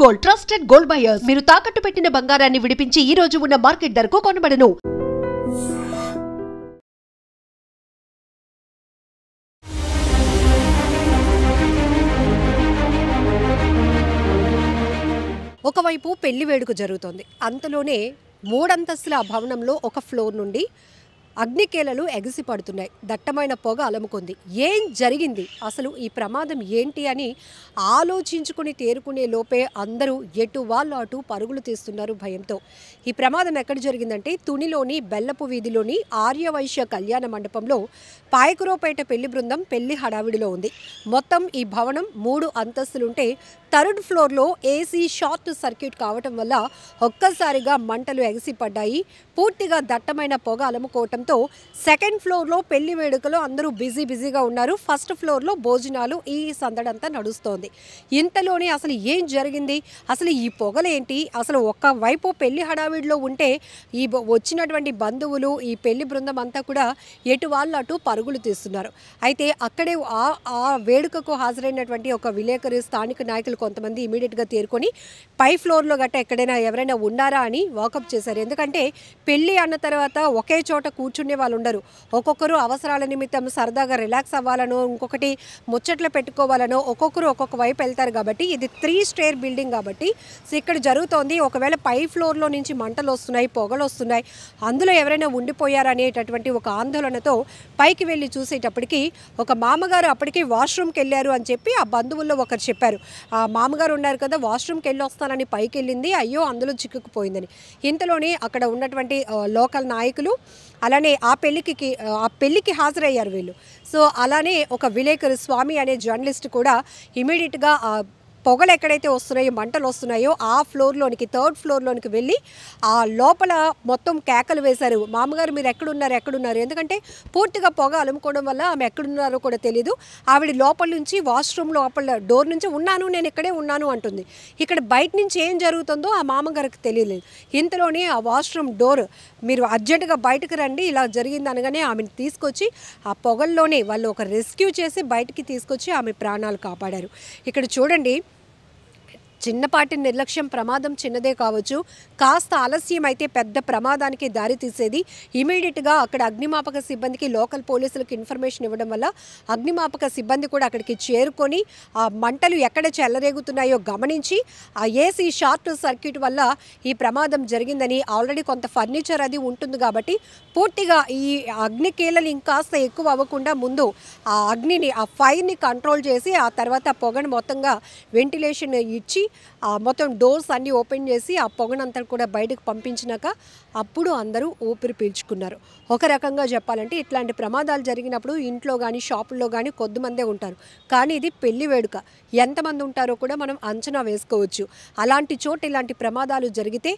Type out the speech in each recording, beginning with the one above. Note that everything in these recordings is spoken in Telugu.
గోల్డ్ ట్రస్టెడ్ గోల్డ్ బయర్స్ మీరు తాకట్టు పెట్టిన బంగారాన్ని విడిపించి ఈ రోజు ఉన్న మార్కెట్ ధరకు కొనబడను. ఒకవైపు పెళ్లి వేడుక జరుగుతోంది. అంతలోనే మూడంతస్తుల భవనంలో ఒక ఫ్లోర్ నుండి అగ్నికేలలు ఎగిసి పడుతున్నాయి. దట్టమైన పొగ అలముకుంది. ఏం జరిగింది, అసలు ఈ ప్రమాదం ఏంటి అని ఆలోచించుకుని తేరుకునే లోపే అందరూ ఎటు వాళ్ళు అటు పరుగులు తీస్తున్నారు భయంతో. ఈ ప్రమాదం ఎక్కడ జరిగిందంటే తునిలోని బెల్లపు వీధిలోని ఆర్యవైశ్య కళ్యాణ మండపంలో పాయకురోపేట పెళ్లి బృందం పెళ్లి హడావిడిలో ఉంది. మొత్తం ఈ భవనం 3 అంతస్తులుంటే థర్డ్ ఫ్లోర్లో ఏసీ షార్ట్ సర్క్యూట్ కావటం వల్ల ఒక్కసారిగా మంటలు ఎగిసిపడ్డాయి. పూర్తిగా దట్టమైన పొగ అలముకోవటంతో సెకండ్ ఫ్లోర్లో పెళ్లి వేడుకలో అందరూ బిజీగా ఉన్నారు. ఫస్ట్ ఫ్లోర్లో భోజనాలు, ఈ సందడంతా నడుస్తోంది. ఇంతలోనే అసలు ఏం జరిగింది, అసలు ఈ పొగలేంటి, అసలు ఒక్కవైపు పెళ్లి హడావిడిలో ఉంటే ఈ వచ్చినటువంటి బంధువులు, ఈ పెళ్లి బృందం అంతా కూడా ఎటు వాళ్ళు అటు పరుగులు తీస్తున్నారు. అయితే అక్కడే ఆ వేడుకకు హాజరైనటువంటి ఒక విలేకరి, స్థానిక నాయకులు కొంతమంది ఇమీడియట్గా తేరుకొని పై ఫ్లోర్లో గట్ట ఎక్కడైనా ఎవరైనా ఉన్నారా అని వాకప్ చేశారు. ఎందుకంటే పెళ్ళి అన్న తర్వాత ఒకే చోట కూర్చునే వాళ్ళు ఉండరు. ఒక్కొక్కరు అవసరాల నిమిత్తం సరదాగా రిలాక్స్ అవ్వాలనో, ఇంకొకటి ముచ్చట్లు పెట్టుకోవాలనో ఒక్కొక్కరు ఒక్కొక్క వైపు వెళ్తారు. కాబట్టి ఇది 3 స్టేర్ బిల్డింగ్ కాబట్టి ఇక్కడ జరుగుతోంది. ఒకవేళ పై ఫ్లోర్లో నుంచి మంటలు వస్తున్నాయి, పొగలు వస్తున్నాయి, అందులో ఎవరైనా ఉండిపోయారనేటటువంటి ఒక ఆందోళనతో పైకి వెళ్ళి చూసేటప్పటికి ఒక మామగారు అప్పటికి వాష్రూమ్కి వెళ్ళారు అని చెప్పి ఆ బంధువుల్లో ఒకరు చెప్పారు. ఆ మామగారు ఉన్నారు కదా, వాష్రూమ్కి వెళ్ళి వస్తానని పైకి వెళ్ళింది, అయ్యో అందులో చిక్కుకుపోయిందని. ఇంతలోనే అక్కడ ఉన్నటువంటి లోకల్ నాయకులు అలానే ఆ పెళ్ళికి హాజరయ్యారు వీళ్ళు. సో అలానే ఒక విలేకరు స్వామి అనే జర్నలిస్ట్ కూడా ఇమీడియట్గా పొగలు ఎక్కడైతే వస్తున్నాయో, మంటలు వస్తున్నాయో ఆ ఫ్లోర్లోనికి, థర్డ్ ఫ్లోర్లోనికి వెళ్ళి ఆ లోపల మొత్తం కేకలు వేశారు. మామగారు మీరు ఎక్కడున్నారు, ఎందుకంటే పూర్తిగా పొగ అలుముకోవడం వల్ల ఆమె ఎక్కడున్నారో కూడా తెలీదు. ఆవిడ లోపల నుంచి వాష్రూమ్ లోపల డోర్ నుంచి నేను ఇక్కడే ఉన్నాను అంటుంది. ఇక్కడ బయట నుంచి ఏం జరుగుతుందో ఆ మామగారికి తెలియలేదు. ఇంతలోనే ఆ వాష్రూమ్ డోర్ మీరు అర్జెంటుగా బయటకు రండి, ఇలా జరిగింది అనగానే ఆమెను తీసుకొచ్చి ఆ పొగల్లోనే వాళ్ళు ఒక రెస్క్యూ చేసి బయటికి తీసుకొచ్చి ఆమె ప్రాణాలు కాపాడారు. ఇక్కడ చూడండి, చిన్నపాటి నిర్లక్ష్యం ప్రమాదం చిన్నదే కావచ్చు, కాస్త ఆలస్యం అయితే పెద్ద ప్రమాదానికి దారి తీసేది. ఇమీడియట్గా అక్కడ అగ్నిమాపక సిబ్బందికి, లోకల్ పోలీసులకు ఇన్ఫర్మేషన్ ఇవ్వడం వల్ల అగ్నిమాపక సిబ్బంది కూడా అక్కడికి చేరుకొని ఆ మంటలు ఎక్కడ చెలరేగుతున్నాయో గమనించి ఆ ఏసీ షార్ట్ సర్క్యూట్ వల్ల ఈ ప్రమాదం జరిగిందని, ఆల్రెడీ కొంత ఫర్నిచర్ అది ఉంటుంది కాబట్టి పూర్తిగా ఈ అగ్నికీలలు ఇంకాస్త ఎక్కువ అవ్వకుండా ముందు ఆ అగ్నిని, ఆ ఫైర్ని కంట్రోల్ చేసి ఆ తర్వాత పొగను మొత్తంగా వెంటిలేషన్ ఇచ్చి మొత్తం డోర్స్ అన్నీ ఓపెన్ చేసి ఆ పొగనంతా కూడా బయటకు పంపించినాక అప్పుడు అందరూ ఊపిరి పీల్చుకున్నారు. ఒక రకంగా చెప్పాలంటే ఇట్లాంటి ప్రమాదాలు జరిగినప్పుడు ఇంట్లో కానీ షాపుల్లో కానీ కొద్దిమందే ఉంటారు. కానీ ఇది పెళ్లి వేడుక, ఎంతమంది ఉంటారో కూడా మనం అంచనా వేసుకోవచ్చు. అలాంటి చోట ఇలాంటి ప్రమాదాలు జరిగితే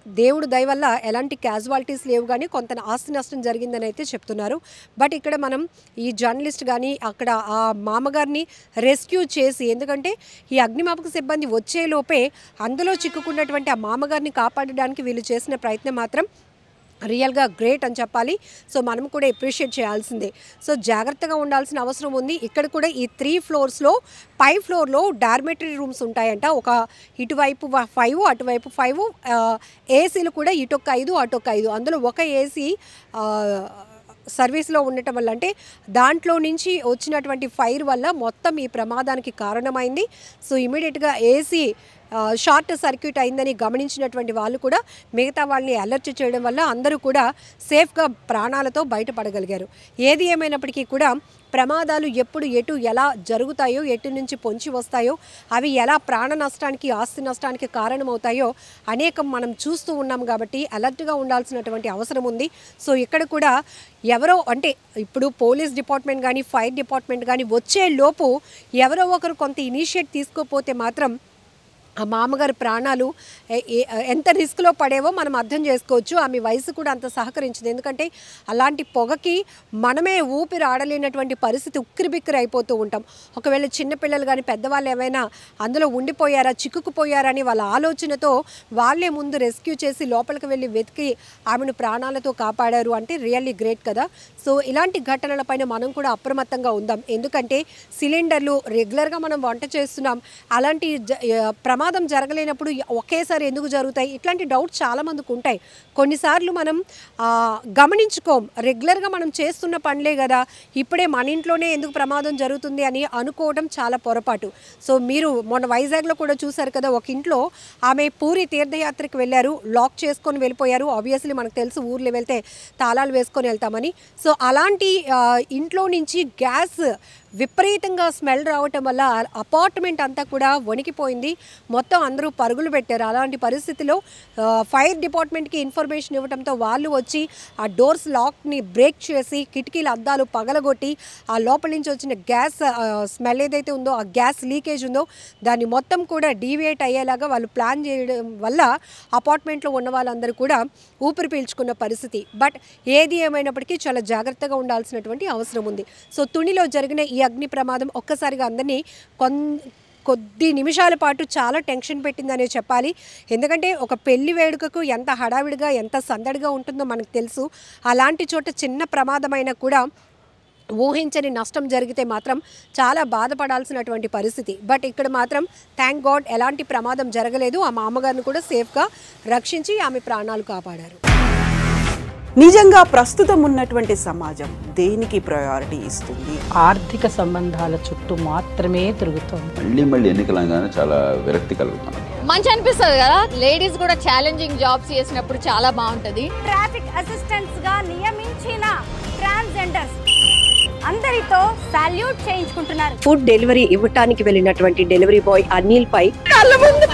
దేవుడు దయ వల్ల ఎలాంటి క్యాజువాలిటీస్ లేవు, కానీ కొంత ఆస్తి నష్టం జరిగిందని అయితే చెప్తున్నారు. బట్ ఇక్కడ మనం ఈ జర్నలిస్ట్ కానీ అక్కడ ఆ మామగారిని రెస్క్యూ చేసి, ఎందుకంటే ఈ అగ్నిమాపక సిబ్బంది వచ్చేలోపే అందులో చిక్కుకున్నటువంటి ఆ మామగారిని కాపాడడానికి వీళ్ళు చేసిన ప్రయత్నం మాత్రం రియల్గా గ్రేట్ అని చెప్పాలి. సో మనం కూడా అప్రిషియేట్ చేయాల్సిందే. సో జాగ్రత్తగా ఉండాల్సిన అవసరం ఉంది. ఇక్కడ కూడా ఈ 3 ఫ్లోర్స్లో పై ఫ్లోర్లో డార్మెటరీ రూమ్స్ ఉంటాయంట. ఒక ఇటువైపు 5, అటువైపు 5, ఏసీలు కూడా ఇటొక 5 అటొక 5. అందులో ఒక ఏసీ సర్వీస్లో ఉండటం వల్ల, అంటే దాంట్లో నుంచి వచ్చినటువంటి ఫైర్ వల్ల మొత్తం ఈ ప్రమాదానికి కారణమైంది. సో ఇమీడియట్గా ఏసీ షార్ట్ సర్క్యూట్ అయిందని గమనించినటువంటి వాళ్ళు కూడా మిగతా వాళ్ళని అలర్ట్ చేయడం వల్ల అందరూ కూడా సేఫ్గా ప్రాణాలతో బయటపడగలిగారు. ఏది ఏమైనప్పటికీ కూడా ప్రమాదాలు ఎప్పుడు ఎటు ఎలా జరుగుతాయో, ఎటు నుంచి పొంచి వస్తాయో, అవి ఎలా ప్రాణ నష్టానికి, ఆస్తి నష్టానికి కారణమవుతాయో అనేకం మనం చూస్తూ ఉన్నాం. కాబట్టి అలర్ట్గా ఉండాల్సినటువంటి అవసరం ఉంది. సో ఇక్కడ కూడా ఎవరో, అంటే ఇప్పుడు పోలీస్ డిపార్ట్మెంట్ కానీ ఫైర్ డిపార్ట్మెంట్ కానీ వచ్చే లోపు ఎవరో ఒకరు కొంత ఇనిషియేట్ తీసుకోకపోతే మాత్రం ఆ మామగారి ప్రాణాలు ఎంత రిస్క్లో పడేవో మనం అర్థం చేసుకోవచ్చు. ఆమె వయసు కూడా అంత సహకరించింది. ఎందుకంటే అలాంటి పొగకి మనమే ఊపిరి ఆడలేనటువంటి పరిస్థితి, ఉక్కిరిబిక్కిరి అయిపోతూ ఉంటాం. ఒకవేళ చిన్నపిల్లలు కానీ పెద్దవాళ్ళు ఏమైనా అందులో ఉండిపోయారా, చిక్కుకుపోయారా అని వాళ్ళ ఆలోచనతో వాళ్ళే ముందు రెస్క్యూ చేసి లోపలికి వెళ్ళి వెతికి ఆమెను ప్రాణాలతో కాపాడారు అంటే రియల్లీ గ్రేట్ కదా. సో ఇలాంటి ఘటనలపైన మనం కూడా అప్రమత్తంగా ఉందాం. ఎందుకంటే సిలిండర్లు రెగ్యులర్గా మనం వంట చేస్తున్నాం, అలాంటి ప్రమాదం జరగలేనప్పుడు ఒకేసారి ఎందుకు జరుగుతాయి? ఇట్లాంటి డౌట్స్ చాలామందికి ఉంటాయి. కొన్నిసార్లు మనం గమనించుకోం, రెగ్యులర్గా మనం చేస్తున్న పనులే కదా, ఇప్పుడే మన ఇంట్లోనే ఎందుకు ప్రమాదం జరుగుతుంది అని అనుకోవడం చాలా పొరపాటు. సో మీరు మొన్న వైజాగ్లో కూడా చూశారు కదా, ఒక ఇంట్లో ఆమె పూరి తీర్థయాత్రకు వెళ్ళారు, లాక్ చేసుకొని వెళ్ళిపోయారు. ఆబ్వియస్లీ మనకు తెలుసు ఊర్లో వెళ్తే తాళాలు వేసుకొని వెళ్తామని. సో అలాంటి ఇంట్లో నుంచి గ్యాస్ విపరీతంగా స్మెల్ రావటం వల్ల అపార్ట్మెంట్ అంతా కూడా వణికిపోయింది. మొత్తం అందరూ పరుగులు పెట్టారు. అలాంటి పరిస్థితిలో ఫైర్ డిపార్ట్మెంట్కి ఇన్ఫర్మేషన్ ఇవ్వడంతో వాళ్ళు వచ్చి ఆ డోర్స్ లాక్ని బ్రేక్ చేసి కిటికీల అద్దాలు పగలగొట్టి ఆ లోపల నుంచి వచ్చిన గ్యాస్ స్మెల్ ఏదైతే ఉందో, ఆ గ్యాస్ లీకేజ్ ఉందో దాన్ని మొత్తం కూడా డీవియేట్ అయ్యేలాగా వాళ్ళు ప్లాన్ చేయడం వల్ల అపార్ట్మెంట్లో ఉన్న వాళ్ళందరూ కూడా ఊపిరి పీల్చుకున్న పరిస్థితి. బట్ ఏది ఏమైనప్పటికీ చాలా జాగ్రత్తగా ఉండాల్సినటువంటి అవసరం ఉంది. సో తునిలో జరిగిన ఈ అగ్ని ప్రమాదం ఒక్కసారిగా అందరినీ కొద్ది నిమిషాల పాటు చాలా టెన్షన్ పెట్టిందనే చెప్పాలి. ఎందుకంటే ఒక పెళ్లి వేడుకకు ఎంత హడావిడిగా ఎంత సందడిగా ఉంటుందో మనకు తెలుసు. అలాంటి చోట చిన్న ప్రమాదమైనా కూడా ఊహించని నష్టం జరిగితే మాత్రం చాలా బాధపడాల్సినటువంటి పరిస్థితి. బట్ ఇక్కడ మాత్రం థ్యాంక్ గాడ్ ఎలాంటి ప్రమాదం జరగలేదు. ఆ మామగారిని కూడా సేఫ్గా రక్షించి ఆమె ప్రాణాలు కాపాడారు. నిజంగా ప్రస్తుతం ఉన్నటువంటి సమాజం దేనికి ప్రయారిటీ ఇస్తుంది? ఆర్థిక సంబంధాల చుట్టూ మాత్రమే తిరుగుతోంది. మళ్ళీ ఎన్నికలంగానే చాలా విరక్తి కలుగుతున్నాం. మంచి అనిపిస్తుంది కదా, లేడీస్ కూడా ఛాలెంజింగ్ జాబ్స్ చేసినప్పుడు చాలా బాగుంటది. ట్రాఫిక్ అసిస్టెంట్స్ గా నియమించిన ట్రాన్స్జెండర్స్ అందరితో సాల్యూట్ చేయించుకుంటున్నారు. ఫుడ్ డెలివరీ ఇవ్వటానికి వెళ్ళినటువంటి డెలివరీ బాయ్ అనిల్ పై కళ్ళ ముందు